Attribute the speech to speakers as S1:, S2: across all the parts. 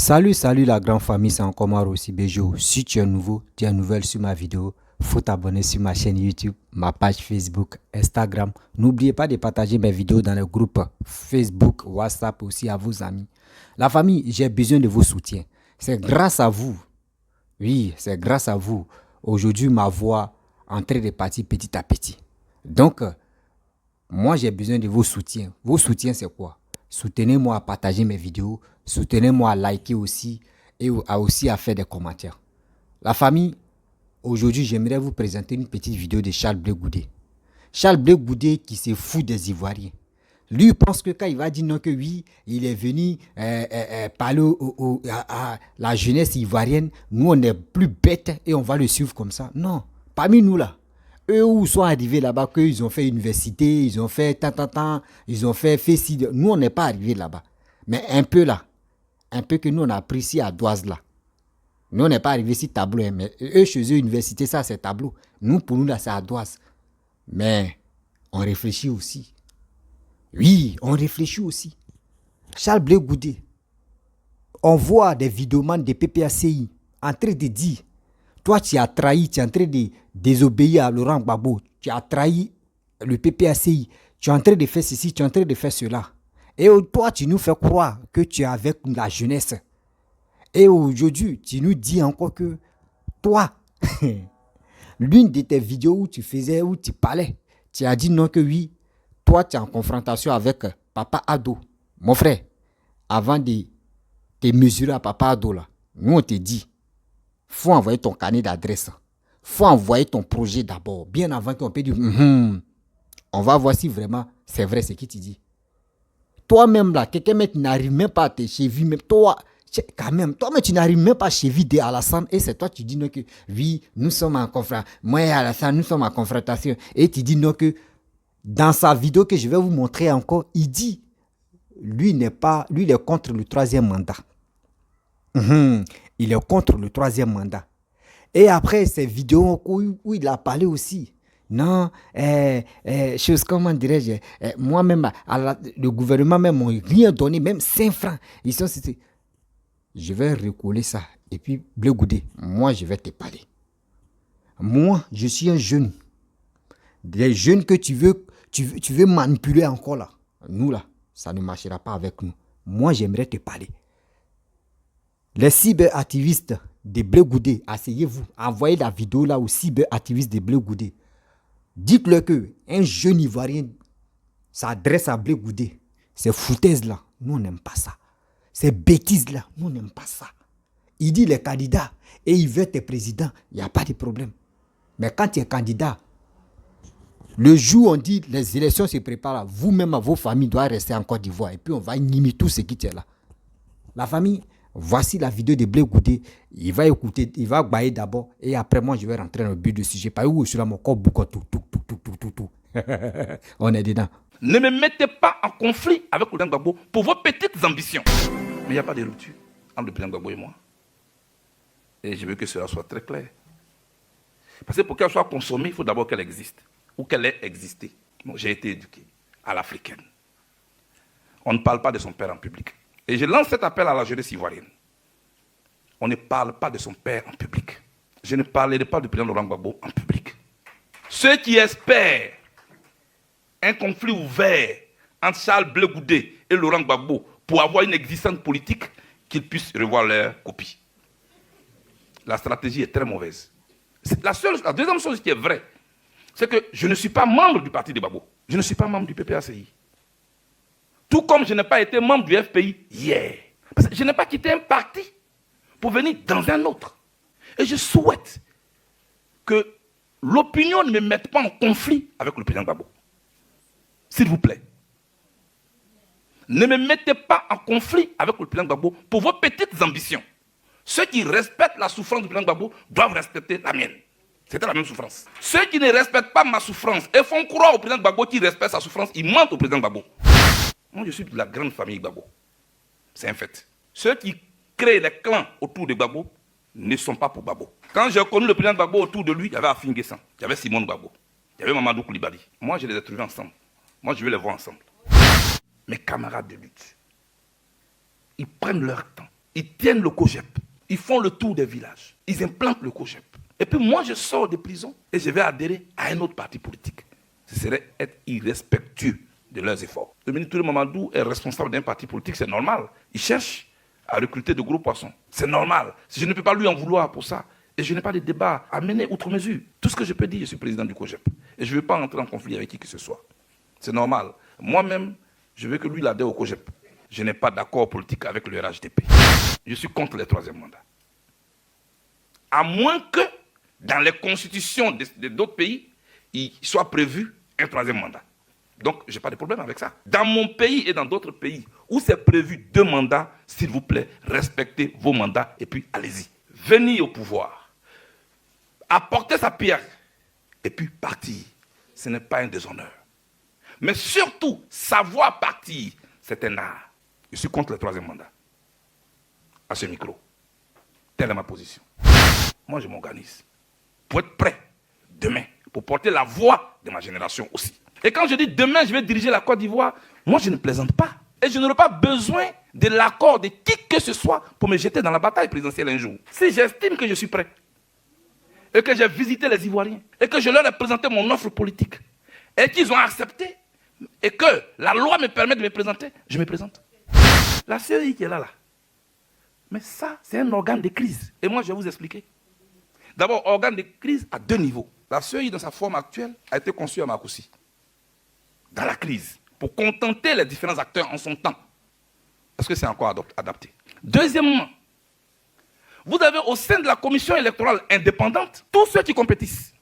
S1: Salut la grande famille, c'est encore moi aussi Bejo. Si tu es nouveau, tu es nouvelle sur ma vidéo, faut t'abonner sur ma chaîne YouTube, ma page Facebook, Instagram. N'oubliez pas de partager mes vidéos dans le groupe Facebook, WhatsApp aussi à vos amis. La famille, j'ai besoin de vos soutiens. C'est grâce à vous, oui, c'est grâce à vous. Aujourd'hui, ma voix est en train de partir petit à petit. Donc, moi, j'ai besoin de vos soutiens. Vos soutiens, c'est quoi? Soutenez-moi à partager mes vidéos, soutenez-moi à liker aussi et aussi à faire des commentaires. La famille, aujourd'hui, j'aimerais vous présenter une petite vidéo de Charles Blé Goudé. Charles Blé Goudé qui se fout des Ivoiriens. Lui, il pense que quand il va dire non, que oui, il est venu parler à la jeunesse ivoirienne, nous, on est plus bêtes et on va le suivre comme ça. Non, parmi nous là, eux où sont arrivés là-bas, qu'ils ont fait université, ils ont fait tant, ils ont fait ci. Nous, on n'est pas arrivés là-bas. Mais un peu là, un peu que nous, on a appris ici à Douaz là. Nous, on n'est pas arrivés ici tableau, hein, mais eux, chez eux, université, ça, c'est tableau. Nous, pour nous, là, c'est à Douaz. Mais on réfléchit aussi. Oui, on réfléchit aussi. Charles Blé Goudé, on voit des vidéomans de PPACI en train de dire, toi tu as trahi, tu es en train de désobéir à Laurent Gbagbo, tu as trahi le PPACI, tu es en train de faire ceci, tu es en train de faire cela. Et toi tu nous fais croire que tu es avec la jeunesse. Et aujourd'hui tu nous dis encore que toi, l'une de tes vidéos où tu faisais, où tu parlais, tu as dit non que oui, toi, tu es en confrontation avec Papa Ado. Mon frère, avant de te mesurer à Papa Ado, là, nous, on te dit, faut envoyer ton carnet d'adresse. Faut envoyer ton projet d'abord, bien avant qu'on peut dire, on va voir si vraiment c'est vrai ce qu'il te dit. Toi-même, là, quelqu'un qui n'arrive même pas à te chevilles, même toi, quand même, toi-même, tu n'arrives même pas à cheviller Alassane, et c'est toi, tu dis non que, oui, nous sommes en confrontation. Moi et Alassane, nous sommes en confrontation. Et tu dis non que, dans sa vidéo que je vais vous montrer encore, il dit, lui, il est contre le troisième mandat. Il est contre le troisième mandat. Et après, ces vidéos où il a parlé aussi, non, chose, comment dirais-je, moi-même, le gouvernement même m'a rien donné, même 5 francs. Ils sont, je vais recoller ça. Et puis, Blé Goudé, moi, je vais te parler. Moi, je suis un jeune. Des jeunes que tu veux manipuler encore là. Nous là, ça ne marchera pas avec nous. Moi, j'aimerais te parler. Les cyberactivistes de Blé Goudé, asseyez-vous, envoyez la vidéo là aux cyberactivistes de Blé Goudé. Dites-leur que un jeune Ivoirien s'adresse à Blé Goudé. Ces foutaises là, nous on n'aime pas ça. Ces bêtises là, nous on n'aime pas ça. Il dit les candidats et il veut être président, il n'y a pas de problème. Mais quand tu es candidat, le jour où on dit les élections se préparent, vous-même, vos familles doivent rester en Côte d'Ivoire. Et puis on va nimer tout ce qui est là. La famille, voici la vidéo de Blé Goudé. Il va écouter, il va bailler d'abord. Et après, moi, je vais rentrer dans le but du sujet. Pas où je suis là, mon corps boucan, tout. On est dedans.
S2: Ne me mettez pas en conflit avec le président Gbagbo pour vos petites ambitions. Mais il n'y a pas de rupture entre le président Gbagbo et moi. Et je veux que cela soit très clair. Parce que pour qu'elle soit consommée, il faut d'abord qu'elle existe. Ou qu'elle ait existé. Bon, j'ai été éduqué à l'africaine. On ne parle pas de son père en public. Et je lance cet appel à la jeunesse ivoirienne. On ne parle pas de son père en public. Je ne parlerai pas du président Laurent Gbagbo en public. Ceux qui espèrent un conflit ouvert entre Charles Blé Goudé et Laurent Gbagbo pour avoir une existence politique, qu'ils puissent revoir leur copie. La stratégie est très mauvaise. La deuxième chose qui est vraie, c'est que je ne suis pas membre du parti de Gbagbo. Je ne suis pas membre du PPACI. Tout comme je n'ai pas été membre du FPI hier. Parce que je n'ai pas quitté un parti pour venir dans un autre. Et je souhaite que l'opinion ne me mette pas en conflit avec le président Gbagbo. S'il vous plaît. Ne me mettez pas en conflit avec le président Gbagbo pour vos petites ambitions. Ceux qui respectent la souffrance du président Gbagbo doivent respecter la mienne. C'était la même souffrance. Ceux qui ne respectent pas ma souffrance et font croire au président Gbagbo qui respecte sa souffrance, ils mentent au président Gbagbo. Moi, je suis de la grande famille Gbagbo. C'est un fait. Ceux qui créent les clans autour de Gbagbo ne sont pas pour Gbagbo. Quand j'ai connu le président Gbagbo autour de lui, il y avait Afin Guessan, il y avait Simone Gbagbo, il y avait Mamadou Koulibaly. Moi, je les ai trouvés ensemble. Moi, je veux les voir ensemble. Mes camarades de lutte, ils prennent leur temps. Ils tiennent le COGEP. Ils font le tour des villages. Ils implantent le COGEP. Et puis moi, je sors de prison et je vais adhérer à un autre parti politique. Ce serait être irrespectueux de leurs efforts. Le ministre Touré Mamadou est responsable d'un parti politique, c'est normal. Il cherche à recruter de gros poissons. C'est normal. Je ne peux pas lui en vouloir pour ça. Et je n'ai pas de débat à mener outre mesure. Tout ce que je peux dire, je suis président du COGEP. Et je ne veux pas entrer en conflit avec qui que ce soit. C'est normal. Moi-même, je veux que lui adhère au COGEP. Je n'ai pas d'accord politique avec le RHDP. Je suis contre les troisième mandats. À moins que, dans les constitutions d'autres pays, il soit prévu un troisième mandat. Donc, je n'ai pas de problème avec ça. Dans mon pays et dans d'autres pays où c'est prévu 2 mandats, s'il vous plaît, respectez vos mandats et puis allez-y. Venir au pouvoir, apporter sa pierre et puis partir, ce n'est pas un déshonneur. Mais surtout, savoir partir, c'est un art. Je suis contre le troisième mandat. À ce micro. Telle est ma position. Moi, je m'organise pour être prêt demain, pour porter la voix de ma génération aussi. Et quand je dis demain, je vais diriger la Côte d'Ivoire, moi, je ne plaisante pas. Et je n'aurai pas besoin de l'accord de qui que ce soit pour me jeter dans la bataille présidentielle un jour. Si j'estime que je suis prêt, et que j'ai visité les Ivoiriens, et que je leur ai présenté mon offre politique, et qu'ils ont accepté, et que la loi me permet de me présenter, je me présente. La CEI qui est là. Mais ça, c'est un organe de crise. Et moi, je vais vous expliquer. D'abord, organe de crise à 2 niveaux. La CEI, dans sa forme actuelle, a été conçue à Makoussi. Dans la crise. Pour contenter les différents acteurs en son temps. Est-ce que c'est encore adapté? Deuxièmement, vous avez au sein de la commission électorale indépendante tous ceux qui compétissent.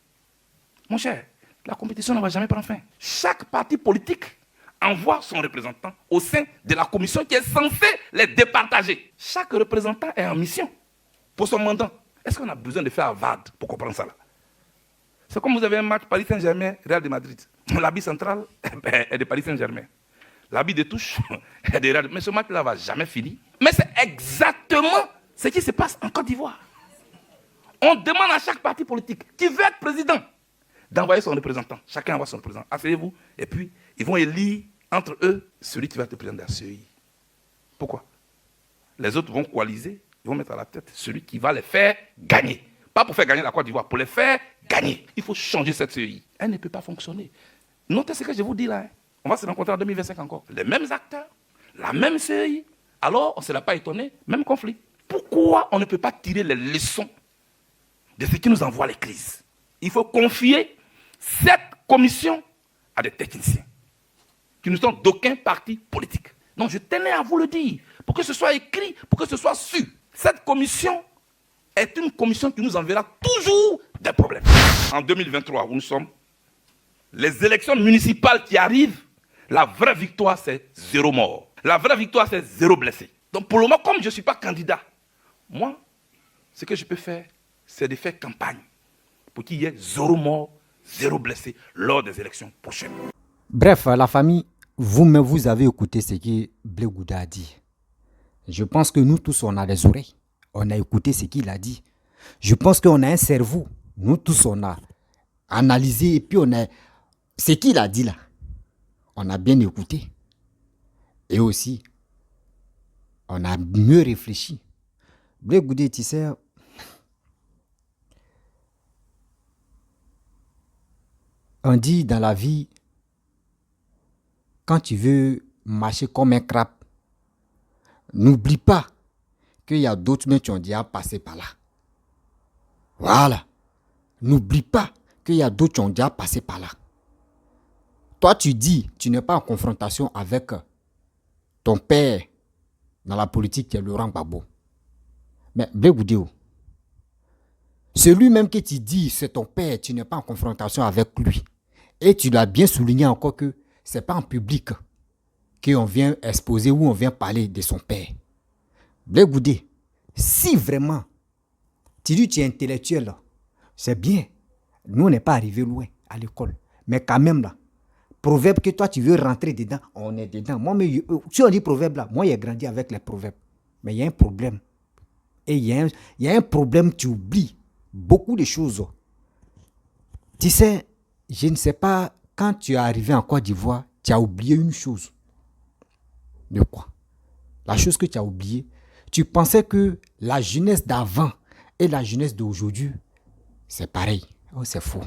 S2: Mon cher, la compétition ne va jamais prendre fin. Chaque parti politique envoie son représentant au sein de la commission qui est censée les départager. Chaque représentant est en mission pour son mandat. Est-ce qu'on a besoin de faire Harvard pour comprendre ça là? C'est comme vous avez un match Paris Saint-Germain, Real de Madrid. L'habit central est de Paris Saint-Germain. L'habit de touche est de Real. Mais ce match-là ne va jamais finir. Mais c'est exactement ce qui se passe en Côte d'Ivoire. On demande à chaque parti politique qui veut être président d'envoyer son représentant. Chacun envoie son représentant. Asseyez-vous. Et puis, ils vont élire entre eux celui qui va être président de la CEI. Pourquoi? Les autres vont coaliser, ils vont mettre à la tête celui qui va les faire gagner. Pas pour faire gagner la Côte d'Ivoire, pour les faire gagner. Il faut changer cette CEI. Elle ne peut pas fonctionner. Notez ce que je vous dis là. On va se rencontrer en 2025 encore. Les mêmes acteurs, la même CEI. Alors, on ne sera pas étonné, même conflit. Pourquoi on ne peut pas tirer les leçons de ce qui nous envoie les crises? Il faut confier cette commission à des techniciens qui ne sont d'aucun parti politique. Donc je tenais à vous le dire, pour que ce soit écrit, pour que ce soit su. Cette commission est une commission qui nous enverra toujours des problèmes. En 2023, où nous sommes, les élections municipales qui arrivent, la vraie victoire, c'est 0 mort. La vraie victoire, c'est 0 blessé. Donc pour le moment, comme je ne suis pas candidat, moi, ce que je peux faire, c'est de faire campagne pour qu'il y ait 0 mort, 0 blessé lors des élections prochaines.
S1: Bref, la famille, vous-même, vous avez écouté ce que Blé Gouda a dit. Je pense que nous tous, on a des oreilles. On a écouté ce qu'il a dit. Je pense qu'on a un cerveau. Nous tous, on a analysé et puis on a... Ce qu'il a dit là, on a bien écouté. Et aussi, on a mieux réfléchi. Blé Gouda, tu sais... On dit dans la vie, quand tu veux marcher comme un crabe, n'oublie pas qu'il y a d'autres mains qui ont déjà passé par là. Voilà. N'oublie pas qu'il y a d'autres qui ont déjà passé par là. Toi, tu dis, tu n'es pas en confrontation avec ton père dans la politique qui est Laurent Gbagbo. Mais Blé Gouda, celui même que tu dis, c'est ton père, tu n'es pas en confrontation avec lui. Et tu l'as bien souligné encore que ce n'est pas en public qu'on vient exposer ou on vient parler de son père. Blé Gouda, si vraiment tu dis que tu es intellectuel, c'est bien. Nous, on n'est pas arrivé loin à l'école. Mais quand même, là, proverbe que toi, tu veux rentrer dedans, on est dedans. Moi, mais, si on dit proverbe, là, moi, j'ai grandi avec les proverbes. Mais il y a un problème. Et il y a un problème, tu oublies beaucoup de choses. Tu sais, je ne sais pas, quand tu es arrivé en Côte d'Ivoire, tu as oublié une chose. De quoi? La chose que tu as oubliée, Tu pensais que la jeunesse d'avant et la jeunesse d'aujourd'hui, c'est pareil. Oh, c'est faux.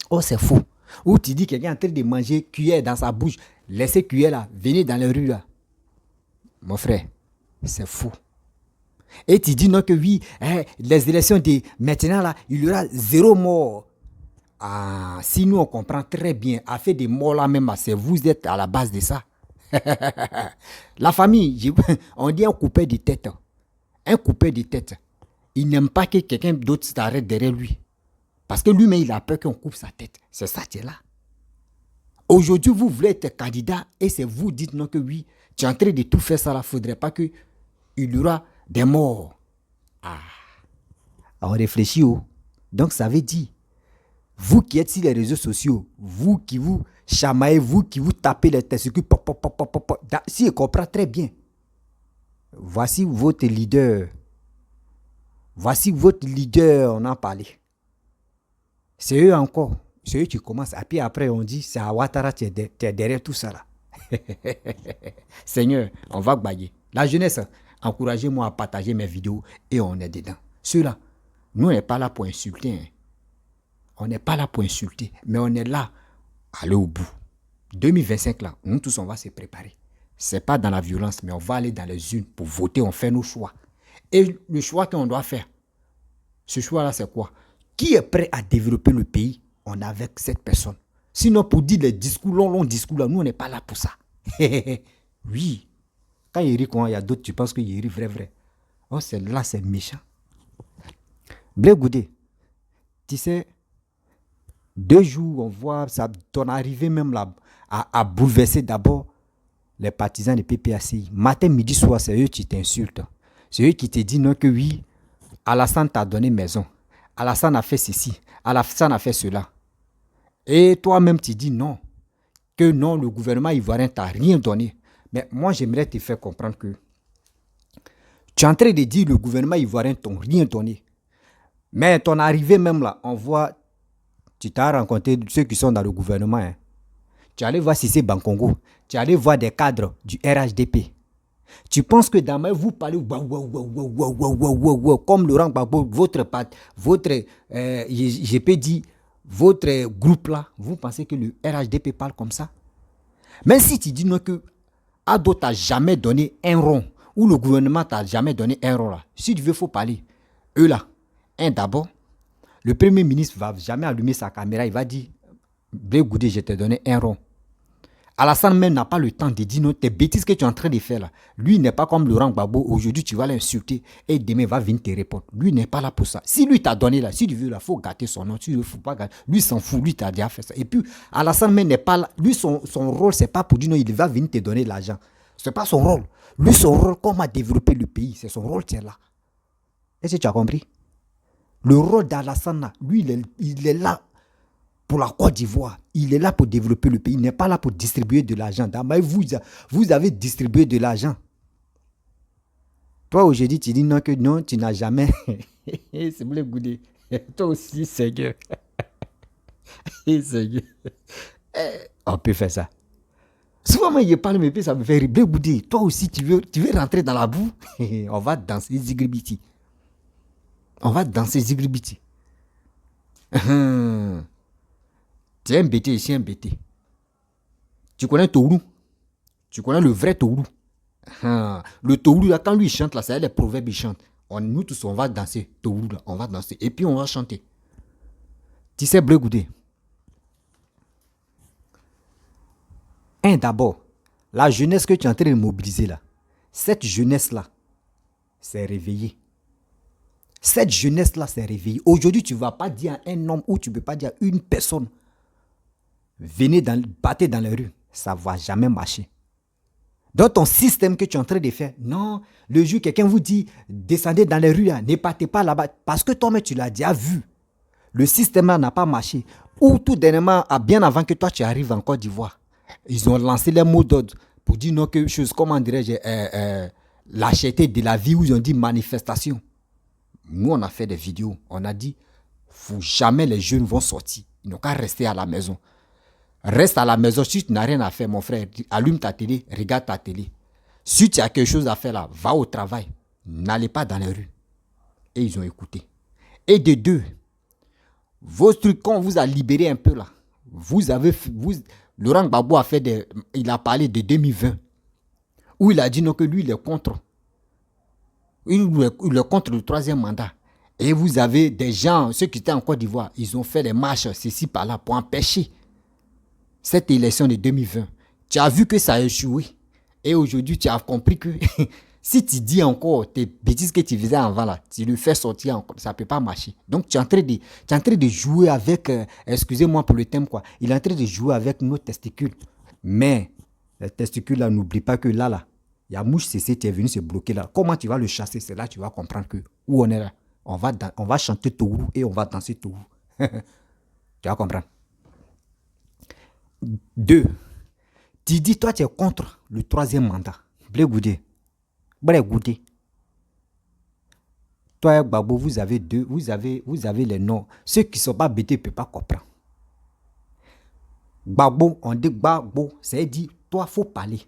S1: Oh, c'est faux. Ou tu dis que quelqu'un est en train de manger cuillère dans sa bouche. Laissez cuillère là. Venez dans les rues là. Mon frère, c'est faux. Et tu dis non que oui, les élections de maintenant là, il y aura 0 mort. Ah, si nous on comprend très bien, à faire des morts là même, c'est vous êtes à la base de ça. La famille, on dit un coupé de tête. Un coupé de tête. Il n'aime pas que quelqu'un d'autre s'arrête derrière lui. Parce que lui-même, il a peur qu'on coupe sa tête. C'est ça qui est là. Aujourd'hui, vous voulez être candidat et c'est vous dites non que oui, tu es en train de tout faire ça là, il ne faudrait pas qu'il y aura des morts. Ah. On réfléchit. Oh. Donc ça veut dire, vous qui êtes sur les réseaux sociaux, vous qui vous chamaillez, vous qui vous tapez les testicules, si je comprends très bien, voici votre leader. Voici votre leader, on en parlait. C'est eux encore. C'est eux qui commencent. Et puis après, on dit, c'est à Ouattara, tu es derrière tout ça là. Seigneur, on va bailler. La jeunesse, encouragez-moi à partager mes vidéos et on est dedans. Ceux-là, nous, on n'est pas là pour insulter. Hein. On n'est pas là pour insulter, mais on est là à aller au bout. 2025 là, nous tous, on va se préparer. C'est pas dans la violence, mais on va aller dans les urnes pour voter, on fait nos choix. Et le choix qu'on doit faire, ce choix-là, c'est quoi? Qui est prêt à développer le pays? On est avec cette personne. Sinon, pour dire les discours, longs discours, là, nous, on n'est pas là pour ça. Oui. Quand il rit, il y a d'autres, tu penses qu'il rit vrai. Oh, là, c'est méchant. Blé Goudé, tu sais, 2 jours, on voit ça, ton arrivée même là, à bouleverser d'abord les partisans de PPACI. Matin, midi, soir, c'est eux qui t'insultent. C'est eux qui te disent non que oui, Alassane t'a donné maison. Alassane a fait ceci. Alassane a fait cela. Et toi-même, tu dis non. Que non, le gouvernement ivoirien t'a rien donné. Mais moi, j'aimerais te faire comprendre que tu es en train de dire que le gouvernement ivoirien t'a rien donné. Mais ton arrivée même là, on voit, tu t'as rencontré ceux qui sont dans le gouvernement. Hein. Tu allais voir Cissé Bankongo. Tu allais voir des cadres du RHDP. Tu penses que dans vous parlez comme Laurent Gbagbo, je peux dire, votre groupe là, vous pensez que le RHDP parle comme ça? Même si tu dis non que Ado t'a jamais donné un rond, ou le gouvernement t'a jamais donné un rond là, si tu veux, il faut parler. Eux là, d'abord, le premier ministre va jamais allumer sa caméra, il va dire, Blé Goudé, je t'ai donné un rond. Alassane même n'a pas le temps de dire non, tes bêtises que tu es en train de faire là. Lui, il n'est pas comme Laurent Gbagbo. Aujourd'hui, tu vas l'insulter et demain, il va venir te répondre. Lui, n'est pas là pour ça. Si lui t'a donné là, si tu veux, il faut gâter son nom. Si tu veux, faut pas gâter. Lui, s'en fout. Lui, t'as déjà fait ça. Et puis, Alassane même n'est pas là. Lui, son rôle, c'est pas pour dire non, il va venir te donner l'argent. C'est pas son rôle. Lui, son rôle, comment développer le pays, c'est son rôle, c'est là. Est-ce que tu as compris? Le rôle d'Alassane là, lui, il est là. Pour la Côte d'Ivoire, il est là pour développer le pays. Il n'est pas là pour distribuer de l'argent. Mais vous avez distribué de l'argent. Toi, aujourd'hui, tu dis non, que non, tu n'as jamais. C'est Blé Goudé. Toi aussi, Seigneur. Seigneur. On peut faire ça. Souvent, moi, il parle, mais ça me fait rire. Blé Goudé, toi aussi, tu veux rentrer dans la boue? On va danser Zigribiti. On va danser Zigribiti. C'est un bêté ici, un bêté. Tu connais Tourou? Tu connais le vrai Tourou? Le Tourou, là, quand lui chante, là, c'est les proverbes, il chante. Nous tous, on va danser. Tourou, là, on va danser. Et puis, on va chanter. Tu sais, Blé Goudé. D'abord, la jeunesse que tu es en train de mobiliser, là, cette jeunesse-là, s'est réveillée. Cette jeunesse-là s'est réveillée. Aujourd'hui, tu ne vas pas dire à un homme ou tu ne peux pas dire à une personne, venez battez dans les rues, ça ne va jamais marcher. Dans ton système que tu es en train de faire, non, le jour quelqu'un vous dit, descendez dans les rues, ne partez pas là-bas, parce que toi-même tu l'as déjà vu. Le système n'a pas marché. Ou tout dernièrement, bien avant que toi tu arrives en Côte d'Ivoire, ils ont lancé les mots d'ordre pour dire non, quelque chose, comment dirais-je, la cherté de la vie, où ils ont dit manifestation. Nous, on a fait des vidéos, on a dit, faut jamais les jeunes vont sortir, ils n'ont qu'à rester à la maison. Reste à la maison si tu n'as rien à faire, mon frère. Allume ta télé, regarde ta télé. Si tu as quelque chose à faire là, va au travail. N'allez pas dans les rues. Et ils ont écouté. Et de deux, vos trucs, quand on vous a libéré un peu là, Laurent Gbagbo il a parlé de 2020, où il a dit non que lui, il est contre. Il est contre le troisième mandat. Et vous avez des gens, ceux qui étaient en Côte d'Ivoire, ils ont fait des marches, ceci par là, pour empêcher cette élection de 2020. Tu as vu que ça a échoué. Et aujourd'hui, tu as compris que si tu dis encore tes bêtises que tu faisais avant là, tu le fais sortir encore, ça ne peut pas marcher. Donc, tu es en train de jouer avec, excusez-moi pour le thème quoi, il est en train de jouer avec nos testicules. Mais, les testicules là, n'oublie pas que là, il y a Mouche CC qui est venu se bloquer là. Comment tu vas le chasser? C'est là que tu vas comprendre que où on est là. On va chanter Tourou et on va danser Tourou. Tu vas comprendre. 2. Tu dis, toi, tu es contre le troisième mandat. Blé Goudé. Toi et Gbagbo, vous avez les noms. Ceux qui ne sont pas bêtés ne peuvent pas comprendre. Gbagbo, on dit Gbagbo, c'est dit, toi, il faut parler.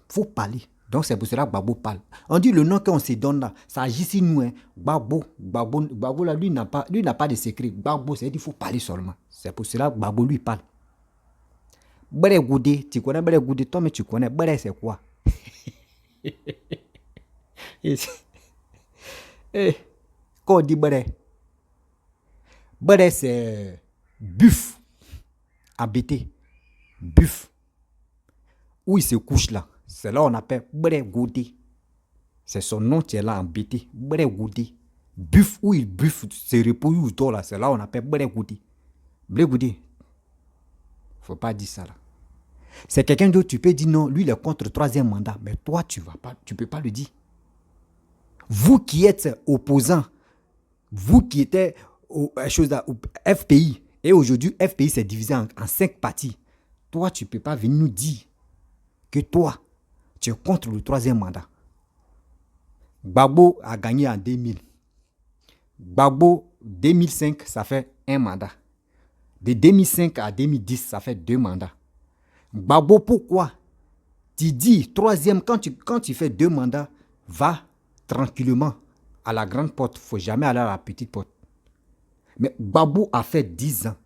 S1: Faut parler. Donc, c'est pour cela que Gbagbo parle. On dit le nom qu'on se donne là, ça agit sur nous. Hein. Gbagbo là, lui n'a pas de secret. Gbagbo, c'est dit, il faut parler seulement. C'est pour cela que Gbagbo, lui, parle. Béré Goudé, tu connais Béré Goudé, toi, mais tu connais. Béré, c'est quoi? Quand on dit Béré, Béré, c'est buff. Embêté. Buff. Où il se couche là. C'est là on appelle Béré Goudé. C'est son nom qui est là embêté. Béré Goudé. Buff, où il buff, se repose où il dort là. C'est là on appelle Béré Goudé. Béré Goudé. Faut pas dire ça là. C'est quelqu'un d'autre, tu peux dire non, lui il est contre le troisième mandat. Mais toi, tu peux pas le dire. Vous qui êtes opposant, vous qui étiez au FPI, et aujourd'hui FPI s'est divisé en 5 parties. Toi, tu peux pas venir nous dire que toi, tu es contre le troisième mandat. Gbagbo a gagné en 2000. Gbagbo, 2005, ça fait un mandat. De 2005 à 2010, ça fait 2 mandats. Gbagbo, pourquoi? Tu dis, troisième, quand tu fais 2 mandats, va tranquillement à la grande porte. Il ne faut jamais aller à la petite porte. Mais Gbagbo a fait 10 ans.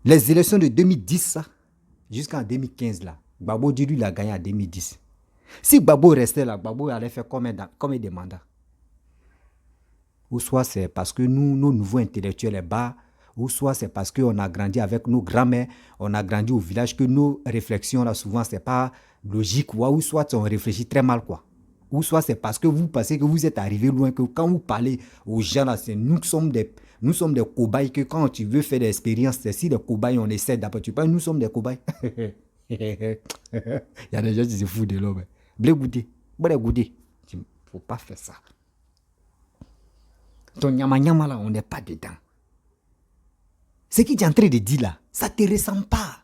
S1: Les élections de 2010, ça, jusqu'en 2015, là, Gbagbo dit lui, il a gagné en 2010. Si Gbagbo restait là, Gbagbo allait faire combien de mandats? Ou soit c'est parce que nos nouveaux intellectuels est bas, ou soit c'est parce qu'on a grandi avec nos grands-mères, on a grandi au village, que nos réflexions là souvent c'est pas logique, ou soit on réfléchit très mal quoi. Ou soit c'est parce que vous pensez que vous êtes arrivé loin, que quand vous parlez aux gens là, nous sommes des cobayes, que quand tu veux faire des expériences, c'est si des cobayes on essaie d'après tu penses, nous sommes des cobayes. Il y a des gens qui se foutent de l'homme. Blé goûter, il ne faut pas faire ça. Ton nyama là, on n'est pas dedans. Ce qu'il est en train de dire là, ça ne te ressemble pas.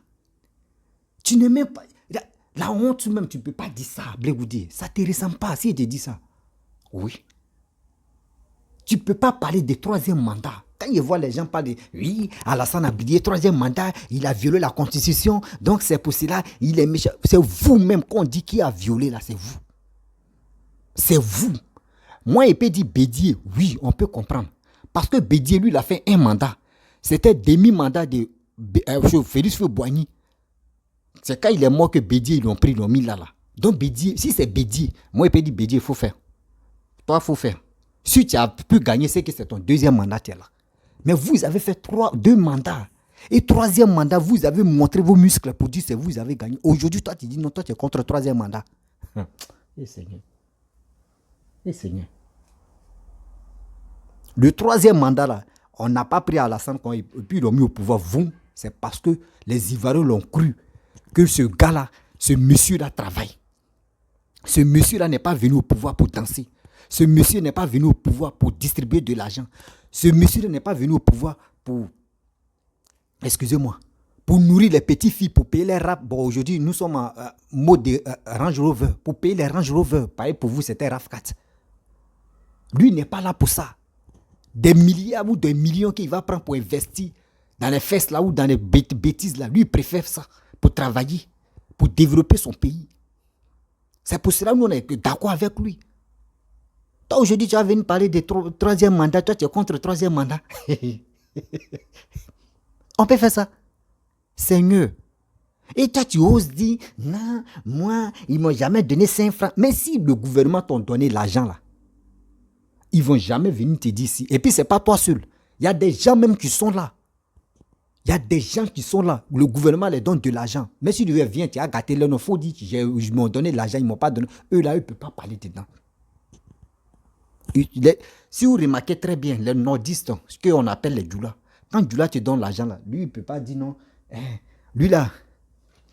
S1: Tu n'es même pas... La honte même, tu ne peux pas dire ça, Blé Goudé. Ça ne te ressemble pas si il te dit ça. Oui. Tu ne peux pas parler de troisième mandat. Quand je vois les gens parler, oui, Alassane Abidie, troisième mandat, il a violé la constitution, donc c'est pour cela, il est méchant. C'est vous-même qu'on dit qui a violé là, c'est vous. C'est vous. Moi, il peut dire Bédier, oui, on peut comprendre. Parce que Bédier, lui, il a fait un mandat. C'était demi-mandat de Félix Feu-Boigny. C'est quand il est mort que Bédier, ils l'ont pris, ils l'ont mis là. Donc Bédier, si c'est Bédier, moi, il peut dire Bédier, il faut faire. Toi, il faut faire. Si tu as pu gagner, c'est que c'est ton deuxième mandat, tu es là. Mais vous avez fait 2 mandats. Et troisième mandat, vous avez montré vos muscles pour dire que vous avez gagné. Aujourd'hui, toi, tu dis non, toi, tu es contre le troisième mandat. Et Seigneur. Et Seigneur. Le troisième mandat, là, on n'a pas pris Alassane et puis ils l'ont mis au pouvoir. Vous, c'est parce que les Ivoiriens l'ont cru que ce gars-là, ce monsieur-là travaille. Ce monsieur-là n'est pas venu au pouvoir pour danser. Ce monsieur n'est pas venu au pouvoir pour distribuer de l'argent. Ce monsieur n'est pas venu au pouvoir pour, excusez-moi, pour nourrir les petites filles, pour payer les rap. Bon, aujourd'hui, nous sommes en mode Range Rover. Pour payer les Range Rover, pareil pour vous, c'était RAV4. Lui n'est pas là pour ça. Des milliards ou des millions qu'il va prendre pour investir dans les fesses là ou dans les bêtises là. Lui, il préfère ça pour travailler, pour développer son pays. C'est pour cela que nous, on est d'accord avec lui. Toi, aujourd'hui, tu vas venir parler de troisième mandat. Toi, tu es contre le troisième mandat. On peut faire ça. Seigneur. Et toi, tu oses dire, non, moi, ils ne m'ont jamais donné 5 francs. Mais si le gouvernement t'a donné l'argent là, ils ne vont jamais venir te dire ici. Et puis, ce n'est pas toi seul. Il y a des gens même qui sont là. Il y a des gens qui sont là. Le gouvernement les donne de l'argent. Mais si tu viens, tu as gâté leur nom. Il faut dire qu'ils m'ont donné de l'argent, ils ne m'ont pas donné. Eux là, ils ne peuvent pas parler dedans. Si vous remarquez très bien, les nordistes, ce qu'on appelle les djoulas, quand djoula te donne l'argent là, lui, il ne peut pas dire non. Lui là,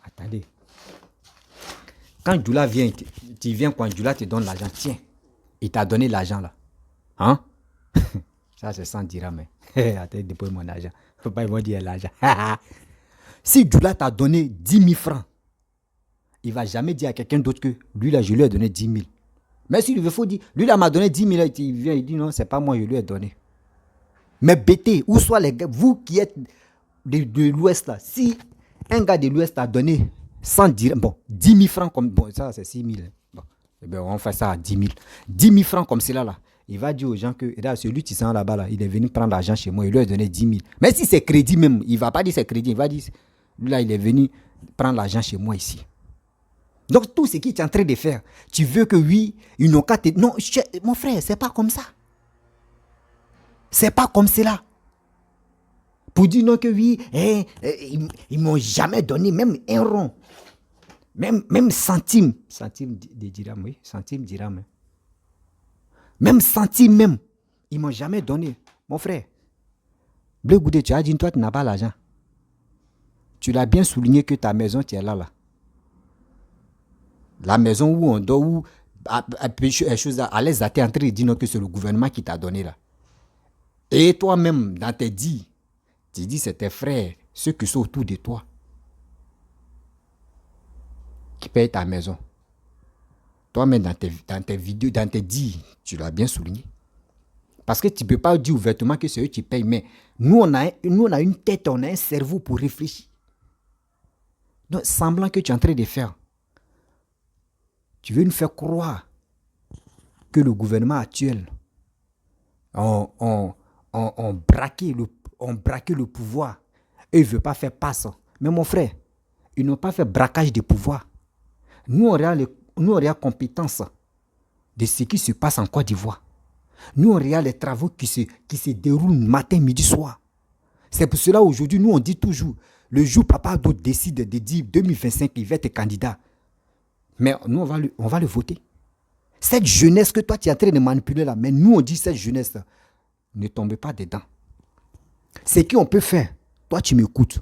S1: attendez. Quand djoula vient, tu viens quand djoula te donne l'argent, tiens, il t'a donné l'argent là. Hein? Ça, c'est sans dire, mais. Attends, dépose mon argent. Faut pas, ils vont dire l'argent. Si djoula t'a donné 10 000 francs, il ne va jamais dire à quelqu'un d'autre que lui là, je lui ai donné 10 000. Mais s'il veut, faut dire, lui là m'a donné 10 000, il vient, il dit non, c'est pas moi, je lui ai donné. Mais bêtez, où soit les gars, vous qui êtes de l'Ouest là, si un gars de l'Ouest a donné 100 dirhams, bon, 10 000 francs comme, bon, ça c'est 6 000, bon, eh bien, on fait ça à 10 000. 10 000 francs comme cela là, il va dire aux gens que, là, celui qui sent là-bas là, il est venu prendre l'argent chez moi, il lui a donné 10 000. Mais si c'est crédit même, il ne va pas dire c'est crédit, il va dire, lui là, il est venu prendre l'argent chez moi ici. Donc, tout ce qu'il est en train de faire, tu veux que oui, ils n'ont qu'à te... Non, mon frère, c'est pas comme ça. C'est pas comme cela. Pour dire non que oui, ils m'ont jamais donné même un rond. Même centime. Centime de dirham, oui. Centime dirham. Même centime même. Ils m'ont jamais donné. Mon frère, Bleu Goudé, tu as dit, toi, tu n'as pas l'argent. Tu l'as bien souligné que ta maison, tu es là. La maison où on dort, où à l'aise à t'es en train de dire non, que c'est le gouvernement qui t'a donné là. Et toi-même, dans tes dits, tu dis c'est tes frères, ceux qui sont autour de toi, qui payent ta maison. Toi-même, dans tes vidéos, dans tes dits, tu l'as bien souligné. Parce que tu ne peux pas dire ouvertement que c'est eux qui payent, mais nous, on a une tête, on a un cerveau pour réfléchir. Donc, semblant que tu es en train de faire. Tu veux nous faire croire que le gouvernement actuel on braqué le pouvoir et il ne veut pas faire passe. Mais mon frère, ils n'ont pas fait braquage de pouvoir. Nous, on a compétence de ce qui se passe en Côte d'Ivoire. Nous, on regarde les travaux qui se déroulent matin, midi, soir. C'est pour cela aujourd'hui, nous, on dit toujours, le jour Papa Ado décide de dire 2025, il va être candidat. Mais nous, on va le voter. Cette jeunesse que toi, tu es en train de manipuler là, mais nous, on dit cette jeunesse là, ne tombe pas dedans. Ce qu'on peut faire, toi, tu m'écoutes.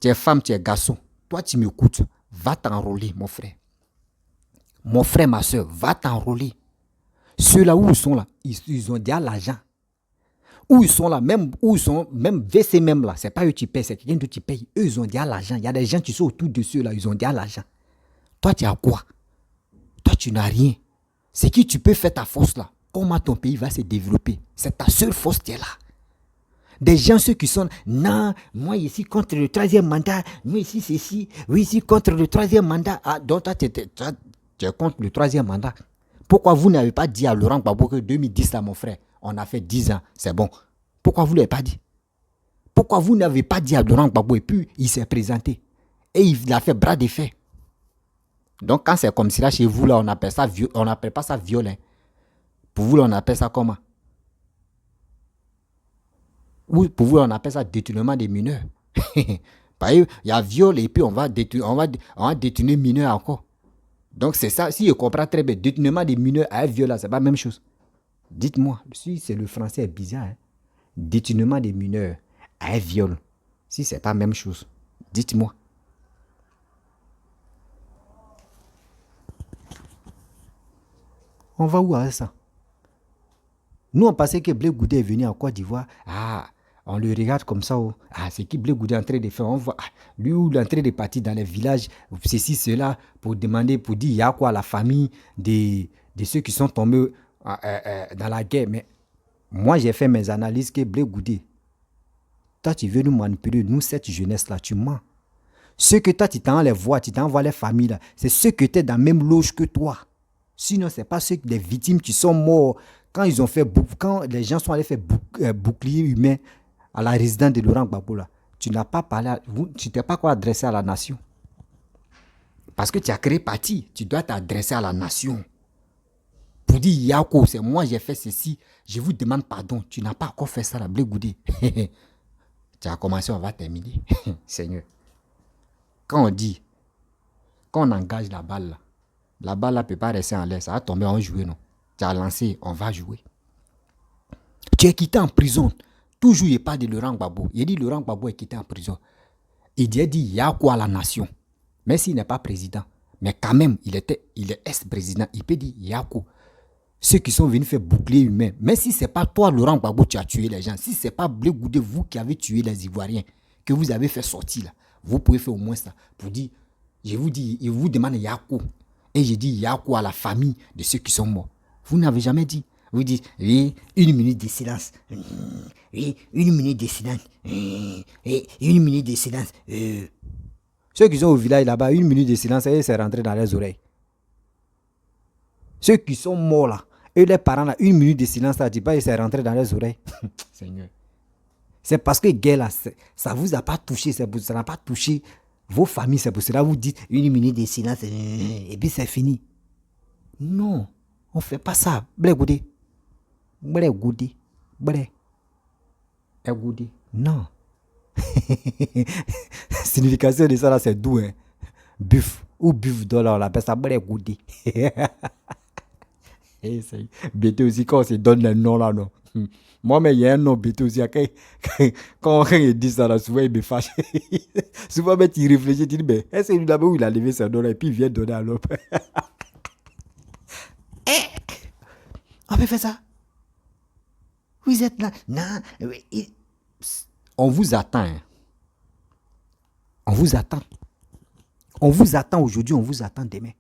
S1: Tu es femme, tu es garçon. Toi, tu m'écoutes. Va t'enrôler, mon frère. Mon frère, ma soeur, va t'enrôler. Ceux-là où ils sont là, ils ont déjà l'argent. Où ils sont là, même VC même là, c'est pas eux qui payent, c'est quelqu'un d'autre qui paye. Eux, ils ont déjà l'argent. Il y a des gens qui sont autour de ceux là, ils ont déjà l'argent. Toi, tu as quoi? Toi, tu n'as rien. C'est qui tu peux faire ta force là? Comment ton pays va se développer? C'est ta seule force qui est là. Des gens, ceux qui sont, non, moi ici contre le 3e mandat, moi ici c'est ci, oui ici contre le 3e mandat. Ah, donc toi, tu es contre le 3e mandat. Pourquoi vous n'avez pas dit à Laurent Gbagbo que 2010 là, mon frère, on a fait 10 ans, c'est bon. Pourquoi vous ne l'avez pas dit? Pourquoi vous n'avez pas dit à Laurent Gbagbo et puis il s'est présenté? Et il a fait bras de fer. Donc quand c'est comme cela chez vous, là, on n'appelle pas ça viol. Hein. Pour vous, là, on appelle ça comment? Ou pour vous, on appelle ça détournement des mineurs. Il y a viol et puis on va détourner mineurs encore. Donc c'est ça, si je comprends très bien, détournement des mineurs à un viol, là, c'est pas la même chose. Dites-moi, si c'est le français est bizarre, hein? Détournement des mineurs à un viol, si c'est pas la même chose, dites-moi. On va où avec ça? Nous, on pensait que Bleu Goudé est venu en Côte d'Ivoire. Ah, on le regarde comme ça. Oh. Ah, c'est qui Bleu Goudé est en train de faire? On voit lui où il est en train de partir dans les villages, ceci, cela, pour demander, pour dire, il y a quoi la famille de ceux qui sont tombés dans la guerre. Mais moi, j'ai fait mes analyses que Bleu Goudé, toi, tu veux nous manipuler, nous, cette jeunesse-là, tu mens. Ceux que toi, tu t'en les vois, tu t'envoies les familles, là, c'est ceux qui étaient dans la même loge que toi. Sinon, ce n'est pas ceux des victimes qui sont morts quand ils ont fait quand les gens sont allés faire bouclier humain à la résidence de Laurent Gbagbo. Là. Tu n'as pas parlé, tu t'es pas quoi adressé à la nation. Parce que tu as créé parti, tu dois t'adresser à la nation. Pour dire, Yako, c'est moi, j'ai fait ceci, je vous demande pardon. Tu n'as pas encore fait ça, la Blé Goudé. Tu as commencé, on va terminer. Seigneur. Quand on dit, quand on engage la balle ne peut pas rester en l'air, ça va tomber, on va jouer, non. Tu as lancé, on va jouer. Tu es quitté en prison. Toujours, il parle de Laurent Gbagbo. Il dit Laurent Gbagbo est quitté en prison. Il dit, il y a quoi à la nation? Même s'il n'est pas président. Mais quand même, il est ex-président. Il peut dire, il y a quoi? Ceux qui sont venus faire bouclier humain. Même si ce n'est pas toi, Laurent Gbagbo, tu as tué les gens. Si ce n'est pas Blé Goudé, vous qui avez tué les Ivoiriens, que vous avez fait sortir là, vous pouvez faire au moins ça. Pour dire, je vous dis, il vous demande Yako. Et je dis Yako à la famille de ceux qui sont morts. Vous n'avez jamais dit. Vous dites, oui, 1 minute de silence. Oui, 1 minute de silence. Oui, 1 minute de silence. Ceux qui sont au village là-bas, 1 minute de silence, et c'est rentré dans les oreilles. Ceux qui sont morts là, et les parents là, 1 minute de silence, ça dit pas, et c'est rentré dans les oreilles. Seigneur. C'est parce que guerre là, ça vous a pas touché, ça n'a pas touché vos familles, c'est pour cela que vous dites 1 minute de silence, et puis c'est fini. Non, on fait pas ça. Blé Goudé. Blé Goudé. Blé. Goudé. Non. Signification de ça là, c'est doux. Hein? Buff. Ou buff dollar, on l'appelle ça Blé Goudé. BT aussi, quand on se donne les noms là, non. Moi, mais il y a un nom BT aussi. Quand il dit ça là, souvent il me fâche. Souvent, mais tu réfléchis, tu dis, mais est-ce que lui là-bas où il a levé ce nom là, et puis il vient donner à l'autre. On peut faire ça. Vous êtes là. Non. On vous attend. Hein. On vous attend. On vous attend aujourd'hui, on vous attend demain.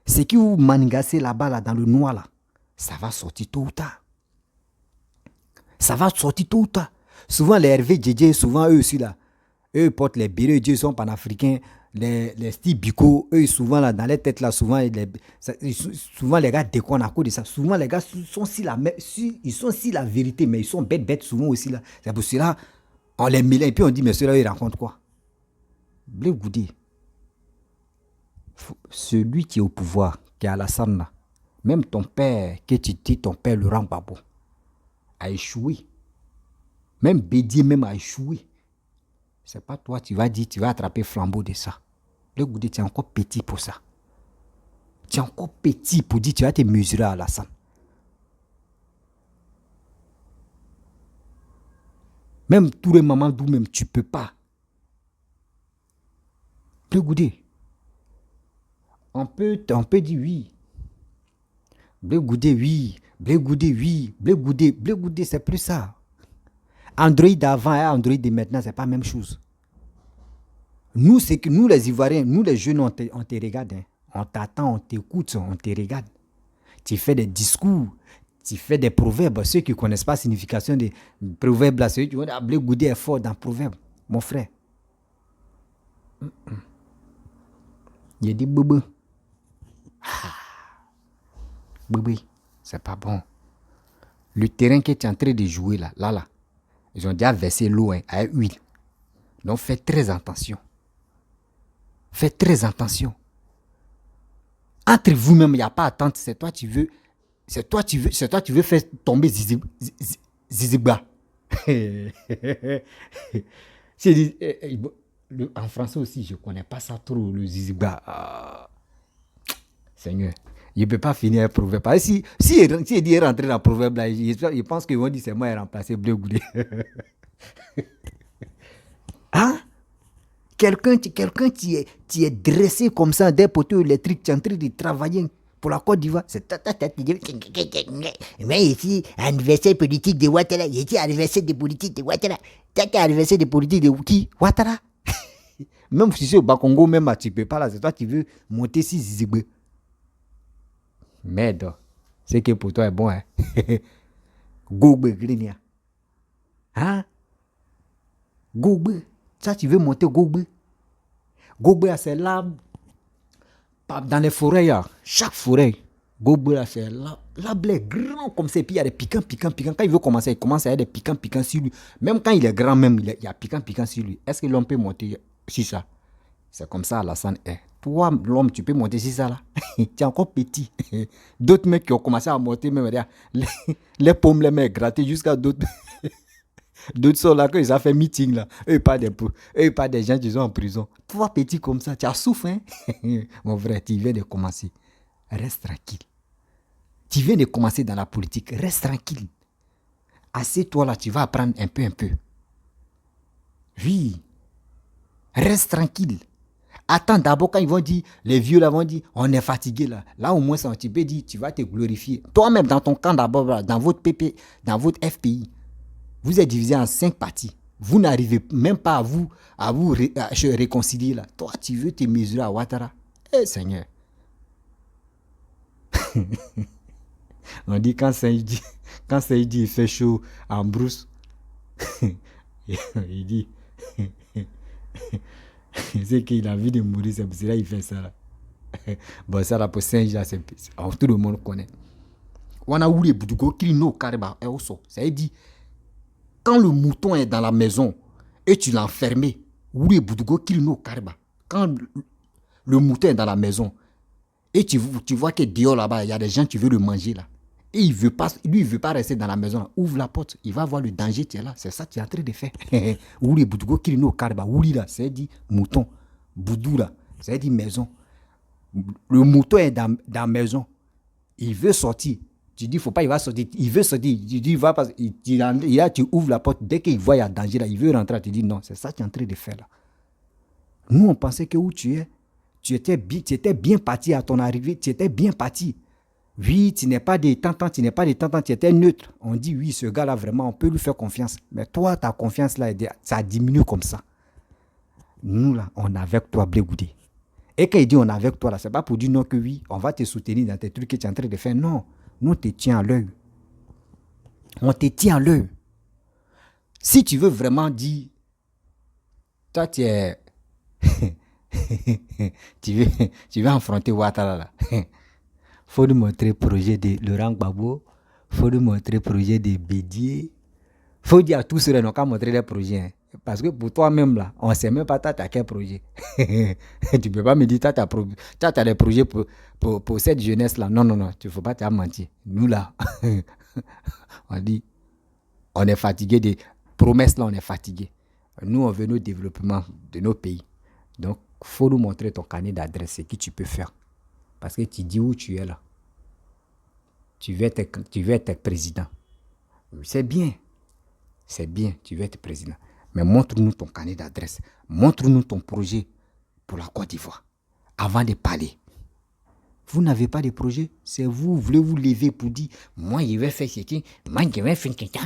S1: Ce qui vous manigassez là-bas, là, dans le noir, là, ça va sortir tôt ou tard. Ça va sortir tôt ou tard. Souvent, les Hervé Djedje, souvent eux aussi, là, eux portent les bérets, ils sont panafricains. Les styles Biko, eux, souvent, là, dans les têtes, là, souvent les gars déconnent à cause de ça. Souvent, les gars sont ils sont si la vérité, mais ils sont bêtes, souvent aussi, là. C'est pour cela, on les mélange, et puis on dit, mais ceux-là, ils racontent quoi? Blé Goudé. Celui qui est au pouvoir, qui est Alassane, là, même ton père, que tu dis, ton père Laurent Gbagbo, a échoué. Même Bédié même a échoué. C'est pas toi, tu vas dire, tu vas attraper flambeau de ça. Le Goudé, tu es encore petit pour ça. Tu es encore petit pour dire, tu vas te mesurer à Alassane. Même tous les mamans d'où même, tu peux pas. Le Goudé. On peut dire oui. Blé Goudé, oui. Blé Goudé, oui. Blé Goudé, c'est plus ça. Android d'avant et Android de maintenant, c'est pas la même chose. Nous, c'est que nous, les Ivoiriens, nous, les jeunes, on te regarde. Hein. On t'attend, on t'écoute, on te regarde. Tu fais des discours, tu fais des proverbes. Ceux qui ne connaissent pas la signification des proverbes, là, ceux qui vont dire, Blé Goudé est fort dans le proverbe. Mon frère. Il a dit, boubou. Boubou, c'est pas bon. Le terrain que tu es en train de jouer, là, ils ont déjà versé l'eau hein, à huile. Donc, faites très attention. Faites très attention. Entre vous-même, il n'y a pas attente. C'est toi tu veux faire tomber Zizigba. En français aussi, je ne connais pas ça trop, le Zizigba. Seigneur, il ne peut pas finir un proverbe. Si il dit rentrer dans le proverbe, là, il pense qu'ils vont dire c'est moi qui ai remplacé Blé Goudé. Hein? Quelqu'un qui est dressé comme ça, des poteaux électriques, qui est en train de travailler pour la Côte d'Ivoire. C'est mais ici, anniversaire politique de Ouattara. Ici, anniversaire de politique de Ouattara. Anniversaire de politique de qui? Ouattara. Même si c'est au Bakongo, même tu ne peux pas là, c'est toi qui veux monter si Zizigbe. Merde. C'est que pour toi est bon, hein. Gougbe, Grinia. Hein? Gougbe. Ça, tu veux monter Gougbe. Gobe, c'est là, dans les forêts, là, chaque forêt, Gobe, là, c'est là. L'arbre est grand comme ça, puis il y a des piquants. Quand il veut commencer, il commence à y avoir des piquants sur lui. Même quand il est grand, même, il y a piquants sur lui. Est-ce que l'homme peut monter sur ça? C'est comme ça, Alassane est. Toi, l'homme, tu peux monter sur ça, là. Tu es encore petit. D'autres mecs qui ont commencé à monter, même, les pommes, les mecs grattés jusqu'à d'autres. D'autres sont là, quand ils ont fait meeting, là. Eux, pas des gens qui sont en prison. Toi, petit comme ça, tu as souffert, hein? Mon frère, tu viens de commencer. Reste tranquille. Tu viens de commencer dans la politique, reste tranquille. Assieds-toi là, tu vas apprendre un peu. Oui, reste tranquille. Attends d'abord quand ils vont dire, les vieux là vont dire, on est fatigué là. Là au moins, tu peux dire, tu vas te glorifier. Toi-même dans ton camp d'abord, dans votre PP, dans votre FPI, vous êtes divisé en 5 partis. Vous n'arrivez même pas à vous réconcilier là. Toi, tu veux te mesurer à Ouattara. Eh Seigneur. On dit quand Saïdi il fait chaud en brousse, il dit c'est qu'il a envie de mourir, c'est pour cela qu'il fait ça là. Bon, ça là pour Saint-Jean, tout le monde connaît. On a oulé Boudougo qui no carrément et osso. Ça veut dire quand le mouton est dans la maison et tu l'as enfermé, oulé Boudougo qui no carrément. Quand le mouton est dans la maison et tu vois que dehors là-bas, il y a des gens qui veulent le manger là. Et il veut pas rester dans la maison. Ouvre la porte, il va voir le danger, tu es là. C'est ça que tu es en train de faire. Ouli Boudougo Kirino Karba. Ouli là, c'est dit mouton. Boudou là, c'est dit maison. Le mouton est dans la maison. Il veut sortir. Tu dis, faut pas, il va sortir. Il veut sortir. Tu dis, il va pas. Tu ouvres la porte. Dès qu'il voit il y a danger là, il veut rentrer. Tu dis, non, c'est ça que tu es en train de faire là. Nous, on pensait que où tu es, tu étais bien parti à ton arrivée. Tu étais bien parti. Oui, tu n'es pas des tentants, tu étais neutre. On dit, oui, ce gars-là, vraiment, on peut lui faire confiance. Mais toi, ta confiance, là, ça diminue comme ça. Nous, là, on est avec toi, Blé Goudé. Et quand il dit on est avec toi, là, c'est pas pour dire non que oui, on va te soutenir dans tes trucs que tu es en train de faire. Non, nous, on te tient à l'œil. On te tient à l'œil. Si tu veux vraiment dire, toi, tu es... tu veux affronter Ouattara, là. Faut nous montrer le projet de Laurent Gbagbo, faut nous montrer le projet de Bédier. Faut dire à tous ceux-là, n'ont qu'à montrer les projets. Hein. Parce que pour toi-même, là, on ne sait même pas t'as quel projet. Tu ne peux pas me dire t'as des projets pour cette jeunesse-là. Non, tu ne faut pas te mentir. Nous, là, on dit, on est fatigué des promesses, là, on est fatigué. Nous, on veut le développement de nos pays. Donc, il faut nous montrer ton carnet d'adresse, ce que tu peux faire. Parce que tu dis où tu es là. Tu veux être président. C'est bien, tu veux être président. Mais montre-nous ton carnet d'adresse. Montre-nous ton projet pour la Côte d'Ivoire. Avant de parler. Vous n'avez pas de projet. C'est vous voulez vous lever pour dire, moi je vais faire ceci, moi je vais faire ça.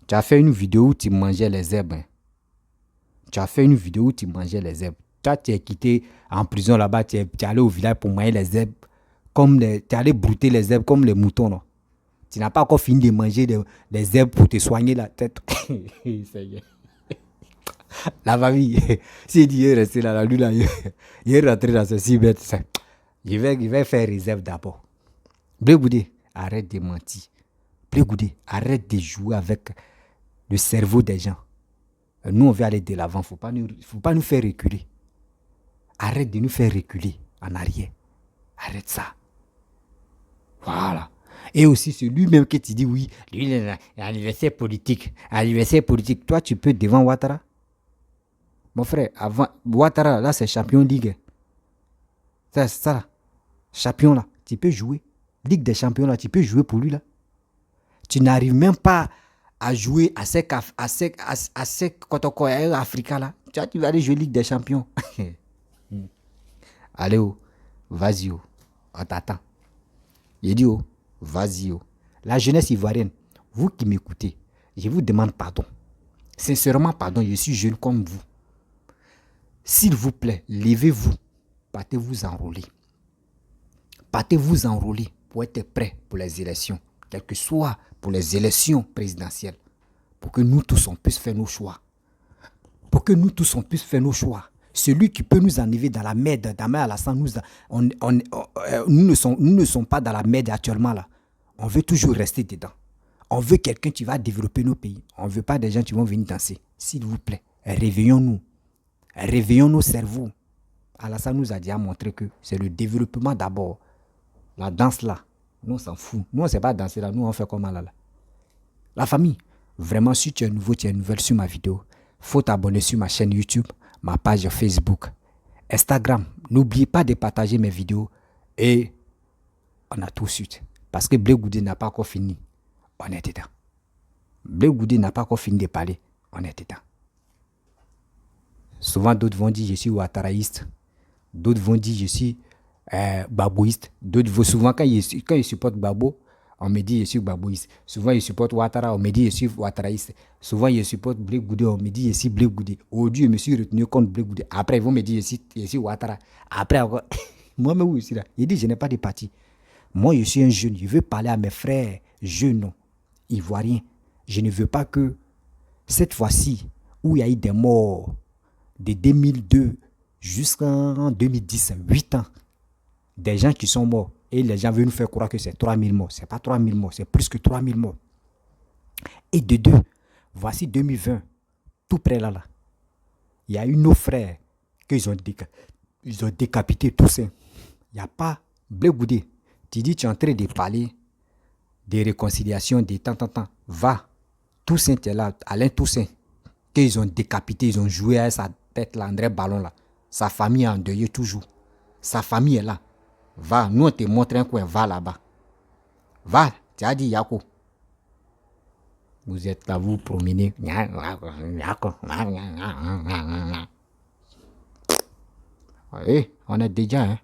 S1: Tu as fait une vidéo où tu mangeais les herbes. Hein. Tu as fait une vidéo où tu mangeais les herbes. Toi, tu es quitté en prison là-bas, tu es allé au village pour manger les herbes, tu es allé brouter les herbes comme les moutons. Non? Tu n'as pas encore fini de manger les herbes pour te soigner la tête. La famille, s'il dit, il est resté là, lui là, il est rentré dans ce cyber. Il va faire réserve d'abord. Blé Goudé, arrête de mentir. Blé Goudé, arrête de jouer avec le cerveau des gens. Nous, on veut aller de l'avant. Faut pas nous faire reculer. Arrête de nous faire reculer en arrière. Arrête ça. Voilà. Et aussi, c'est lui-même qui te dit oui, lui, il est l'anniversaire politique. Anniversaire politique. Toi, tu peux devant Ouattara. Mon frère, avant Ouattara, là, c'est Champion Ligue. C'est ça, là. Champion, là. Tu peux jouer. Ligue des champions, là. Tu peux jouer pour lui, là. Tu n'arrives même pas à jouer à ces Africa là. Tu vas aller jouer Ligue des Champions. Allez, vas-y, on t'attend. Il dit, vas-y. La jeunesse ivoirienne, vous qui m'écoutez, je vous demande pardon. Sincèrement, pardon, je suis jeune comme vous. S'il vous plaît, levez-vous, partez vous enrôler. Partez vous enrôler pour être prêt pour les élections quel que soit pour les élections présidentielles, pour que nous tous on puisse faire nos choix. Pour que nous tous on puisse faire nos choix. Celui qui peut nous enlever dans la merde, Damien Alassane, nous ne sommes pas dans la merde actuellement là. On veut toujours rester dedans. On veut quelqu'un qui va développer nos pays. On ne veut pas des gens qui vont venir danser. S'il vous plaît, réveillons-nous. Réveillons nos cerveaux. Alassane nous a déjà montré que c'est le développement d'abord. La danse là, nous on s'en fout. Nous on ne sait pas danser là, nous on fait comment là. La famille, vraiment si tu es nouveau, tu es nouvelle sur ma vidéo, faut t'abonner sur ma chaîne YouTube, ma page Facebook, Instagram. N'oubliez pas de partager mes vidéos et on a tout de suite. Parce que Blé Goudé n'a pas encore fini. On est dedans. Blé Goudé n'a pas encore fini de parler. On est dedans. Souvent, d'autres vont dire je suis ouattaraïste. D'autres vont dire je suis babouiste. D'autres vont souvent, quand ils supportent Babo, on me dit je suis babouiste. Souvent, ils supportent Ouattara, on me dit je suis ouattaraïste. Souvent, ils supportent Blé Goudé, on me dit je suis Blé Goudé. Aujourd'hui, je me suis retenu contre Blé Goudé. Après, ils vont me dire je suis Ouattara. Après, encore, moi-même, je suis là. Il dit je n'ai pas de parti. Moi, je suis un jeune. Je veux parler à mes frères jeunes, ivoiriens. Je ne veux pas que cette fois-ci, où il y a eu des morts de 2002 jusqu'en 2010, 8 ans, des gens qui sont morts, et les gens veulent nous faire croire que c'est 3000 morts. Ce n'est pas 3000 morts, c'est plus que 3000 morts. Et de deux, voici 2020, tout près là, il y a eu nos frères qu'ils ont, décapité tous. Il n'y a pas Blé Goudé. Tu dis tu es en train de parler de réconciliation, de temps. Va, Toussaint est là, Alain Toussaint, qu'ils ont décapité, ils ont joué à sa tête là, André Ballon là. Sa famille est endeuillée toujours. Sa famille est là. Va, nous on te montre un coin, va là-bas. Va, tu as dit Yako. Vous êtes là, vous promenez. Oui, on est déjà, hein.